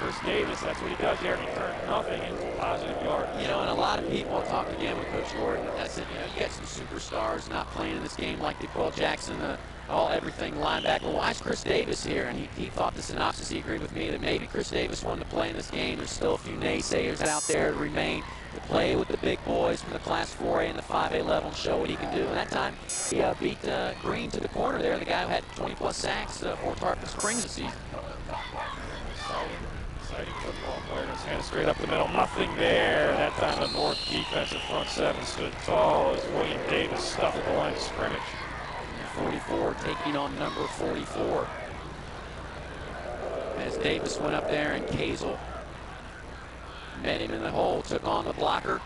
Chris Davis, that's what he does there. He turns nothing into positive yards. You know, and a lot of people talked again with Coach Gordon. I said, you know, you got some superstars not playing in this game like DeQuell Jackson, everything linebacker. Well, why is Chris Davis here? And he thought the synopsis, he agreed with me that maybe Chris Davis wanted to play in this game. There's still a few naysayers out there to remain to play with the big boys from the Class 4A and the 5A level and show what he can do. And that time, he beat Green to the corner there, the guy who had 20-plus sacks for Tarpon Springs this season. Exciting football players. And straight up the middle, nothing there. That time the North defensive front seven stood tall as William Davis stuffed at the line of scrimmage. 44 taking on number 44. As Davis went up there and Kazel met him in the hole, took on the blocker,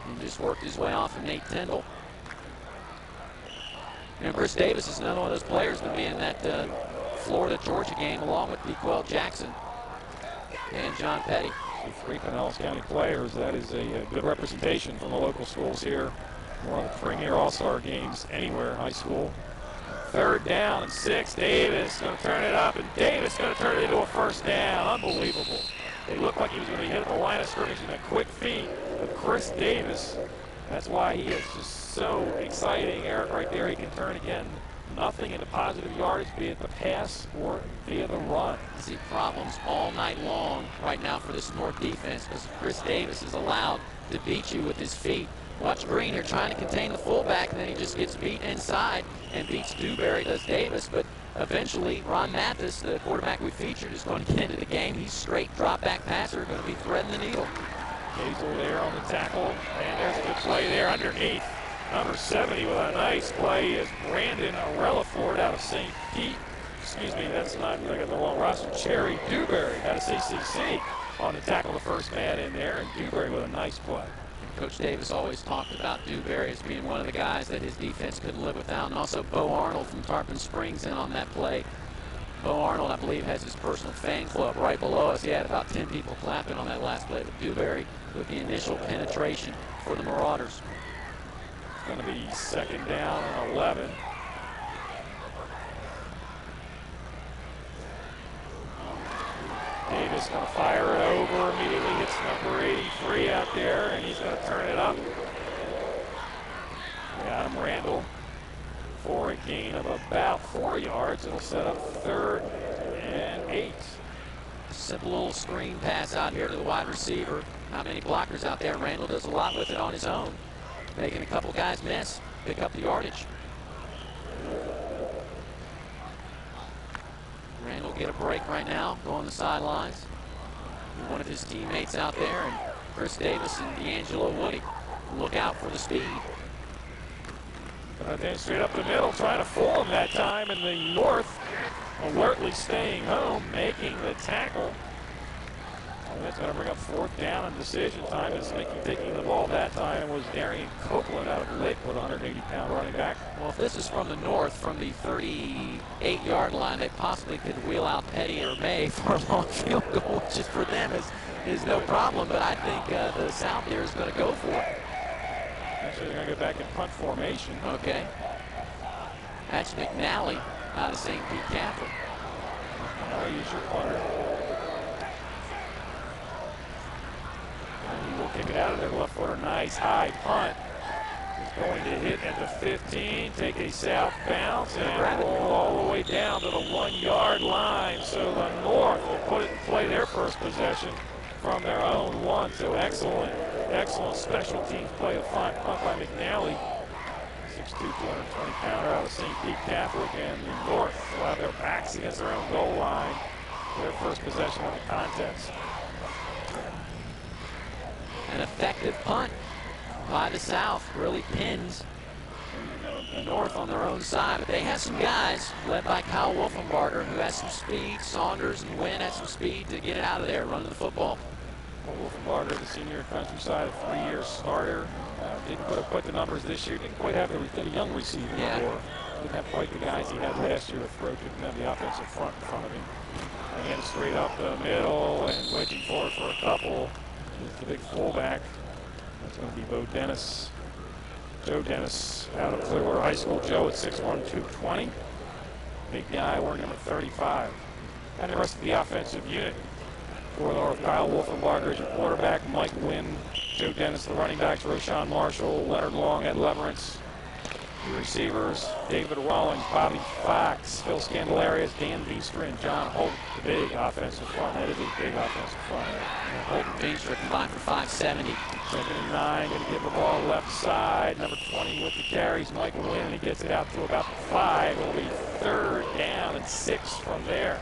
and just worked his way off of Nate Tyndall. And Chris Davis is another one of those players to be in that Florida-Georgia game along with DeQuell Jackson and John Petty. So 3 Pinellas County players. That is a good representation from the local schools here. One of the premier all-star games anywhere, high school. 3rd down and 6. Davis going to turn it up, and Davis going to turn it into a 1st down. Unbelievable. It looked like he was going to be hit at the line of scrimmage in a quick feed of Chris Davis. That's why he is just so exciting. Eric, right there, he can turn again. Nothing into positive yardage, be it the pass or via the run. I see problems all night long right now for this North defense because Chris Davis is allowed to beat you with his feet. Watch Green here trying to contain the fullback, and then he just gets beat inside and beats Dewberry, does Davis. But eventually, Ron Mathis, the quarterback we featured, is going to get into the game. He's straight drop-back passer, going to be threading the needle. Kazel there on the tackle, and there's a good play there underneath. Number 70 with a nice play is Brandon Arellaford out of St. Pete. Excuse me, that's not, I got the wrong roster. Cherry Dewberry out of CCC on the tackle, the first man in there, and Dewberry with a nice play. Coach Davis always talked about Dewberry as being one of the guys that his defense couldn't live without, and also Bo Arnold from Tarpon Springs in on that play. Bo Arnold, I believe, has his personal fan club right below us. He had about 10 people clapping on that last play with Dewberry with the initial penetration for the Marauders. It's going to be 2nd down and 11. Davis going to fire it over, immediately hits number 83 out there, and he's going to turn it up. Got him, Randall, for a gain of about 4 yards. It'll set up 3rd and 8. Simple little screen pass out here to the wide receiver. Not many blockers out there. Randall does a lot with it on his own, making a couple guys miss, pick up the yardage. Randall get a break right now, go on the sidelines. One of his teammates out there, and Chris Davis and D'Angelo Woody look out for the speed. Then straight up the middle, trying to fool him that time, and the North alertly staying home, making the tackle. And that's going to bring up 4th down and decision time. It's taking the ball that time was Darian Copeland out of Lick with a 180-pound running back. Well, if this is from the North, from the 38-yard line, they possibly could wheel out Petty or May for a long field goal, which is for them is no problem. But I think the South here is going to go for it. Actually, they're going to go back in punt formation. Okay. That's McNally out of St. Pete Catholic. I'll use your punter. And he will kick it out of there. Left footer, nice high punt. He's going to hit at the 15, take a south bounce, and roll all the way down to the 1-yard line. So the North will put it in play their first possession from their own 1. So excellent special teams play. A fine punt by McNally. 6'2", 220-pounder out of St. Pete Catholic, and the North will have their backs against their own goal line for their first possession of the contest. An effective punt by the South, really pins the North on their own side, but they have some guys led by Kyle Wolfenbarger who has some speed. Saunders and Wynn has some speed to get it out of there running the football. Wolfenbarger, the senior Countryside, a 3-year starter. Didn't put up quite the numbers this year. Didn't quite have the young receiver before. Didn't have quite the guys he had last year with throw. Didn't have the offensive front in front of him. Again, straight up the middle and wedging forward for a couple. He's the big fullback. That's going to be Bo Dennis. Joe Dennis out of Clearwater High School. Joe at 6'1", 220. Big guy wearing number 35. And the rest of the offensive unit. For North, Kyle Wolfenbarger is your quarterback. Mike Wynn, Joe Dennis, the running backs. Roshan Marshall, Leonard Long, Ed Leverance. The receivers, David Rawlings, Bobby Fox, Phil Scandalarius, Dan Beaster, and John Holt. The big offensive front. That is a big offensive front. Holt and Beaster combined for 570. Second and 9, going to get the ball left side. Number 20 with the carries, Mike Wynn, and he gets it out to about the 5. It'll be 3rd down and 6 from there.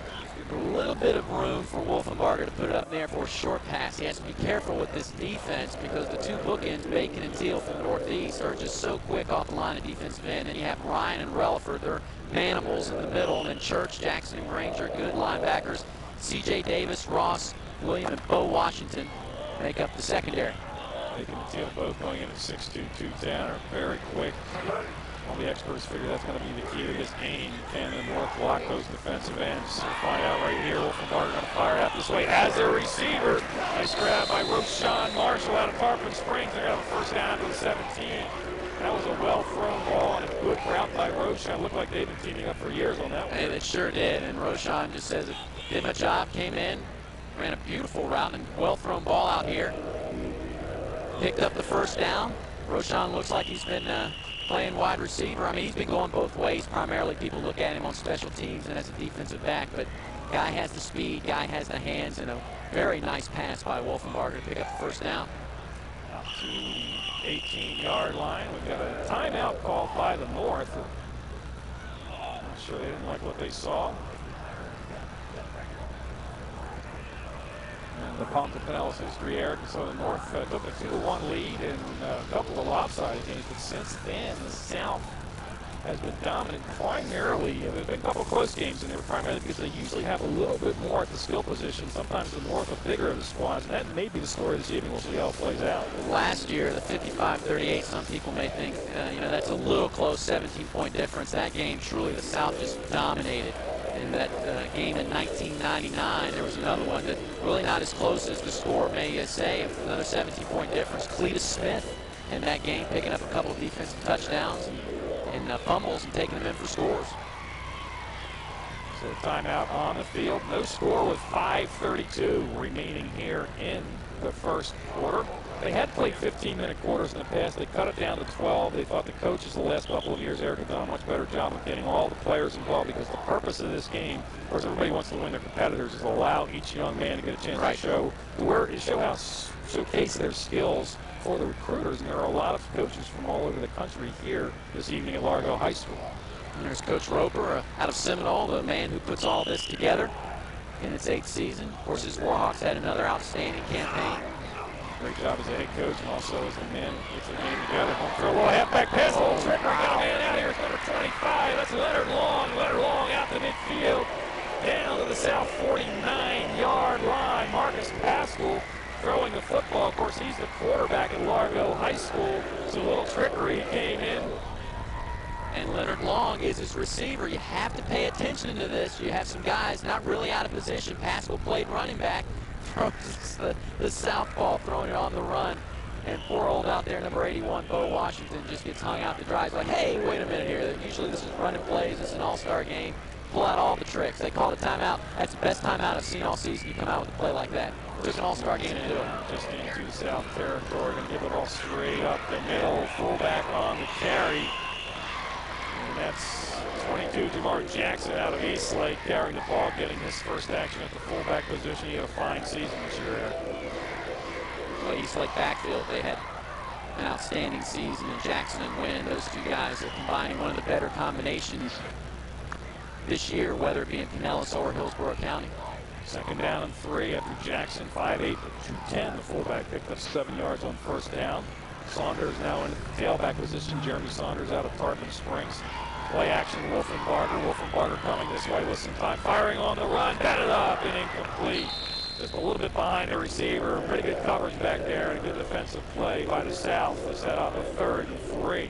A little bit of room for Wolfenbarger to put it up there for a short pass. He has to be careful with this defense because the two bookends, Bacon and Teal from the Northeast, are just so quick off the line of defensive end. And you have Ryan and Relaford, they're manimals in the middle. And then Church, Jackson, and Granger, good linebackers. C.J. Davis, Ross, William, and Bo Washington make up the secondary. Bacon and Teal both going in at 6'2", 210, are very quick. All the experts figure that's going to be the key to this game. Can the North block those defensive ends? We'll find out right here. Wolfenbarger going to fire out this way as a receiver. Nice grab by Roshan Marshall out of Tarpon Springs. They got a first down to the 17. That was a well-thrown ball and a good route by Roshan. Looked like they've been teaming up for years on that one. Hey, they sure did. And Roshan just says it did my job, came in, ran a beautiful route and well-thrown ball out here. Picked up the first down. Roshan looks like he's been playing wide receiver. I mean, he's been going both ways. Primarily, people look at him on special teams and as a defensive back, but guy has the speed, guy has the hands, and a very nice pass by Wolfenbarger to pick up the first down. Out to the 18-yard line. We've got a timeout called by the North. I'm sure they didn't like what they saw. And the pump to Pinellas history, Eric, so the North took a 2-1 lead in a couple of lopsided games, but since then the South has been dominant primarily. There's been a couple of close games in there primarily because they usually have a little bit more at the skill position. Sometimes the North are bigger of the squads, and that may be the story this evening. We'll see how it plays out. Last year, the 55-38, some people may think, that's a little close, 17-point difference. That game, truly, the South just dominated. In that game in 1999, there was another one that really not as close as the score may say. Another 17-point difference. Cletus Smith in that game picking up a couple of defensive touchdowns and fumbles and taking them in for scores. So timeout on the field. No score with 5:32 remaining here in the first quarter. They had played 15-minute quarters in the past. They cut it down to 12. They thought the coaches the last couple of years, Eric, have done a much better job of getting all the players involved because the purpose of this game, of course, everybody wants to win their competitors, is allow each young man to get a chance to showcase their skills for the recruiters. And there are a lot of coaches from all over the country here this evening at Largo High School. And there's Coach Roper out of Seminole, the man who puts all this together in its 8th season. Of course, his Warhawks had another outstanding campaign. Great job as a head coach and also as the man who gets the game together. For a little halfback pass, a little trickery. Got a man out here. It's number 25. That's Leonard Long. Leonard Long out to midfield. Down to the South 49-yard line. Marcus Pascal throwing the football. Of course, he's the quarterback at Largo High School. So a little trickery came in. And Leonard Long is his receiver. You have to pay attention to this. You have some guys not really out of position. Pascal played running back. Throws the southpaw, throwing it on the run. And poor old out there, number 81, Bo Washington, just gets hung out to dry. It's like, hey, wait a minute here. Usually this is running plays. This is an all-star game. Pull out all the tricks. They call it timeout. That's the best timeout I've seen all season. You come out with a play like that. Just an all-star game to do it. Just into South territory. Going to give it all straight up the middle. Fullback on the carry. And that's 22, Jamar Jackson out of Eastlake, carrying the ball, getting his first action at the fullback position. He had a fine season this year. Well, Eastlake backfield, they had an outstanding season, and Jackson and Wynn, those two guys are combining one of the better combinations this year, whether it be in Pinellas or Hillsborough County. Second down and 3 after Jackson, 5'8" to 210. The fullback picked up 7 yards on first down. Saunders now in the tailback position. Jeremy Saunders out of Tarpon Springs. Play action, Wolfenbarger. Wolfenbarger coming this way with some time. Firing on the run, batted up and incomplete. Just a little bit behind the receiver. Pretty good coverage back there and a good defensive play by the South to set up a 3rd and 3.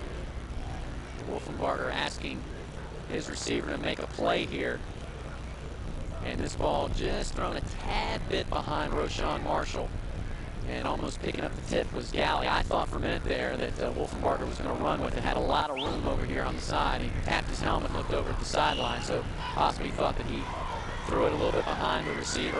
Wolfenbarger asking his receiver to make a play here. And this ball just thrown a tad bit behind Roshan Marshall. And almost picking up the tip was Galley. I thought for a minute there that Wolfenbarger was going to run with it. Had a lot of room over here on the side. He tapped his helmet, looked over at the sideline. So possibly thought that he threw it a little bit behind the receiver.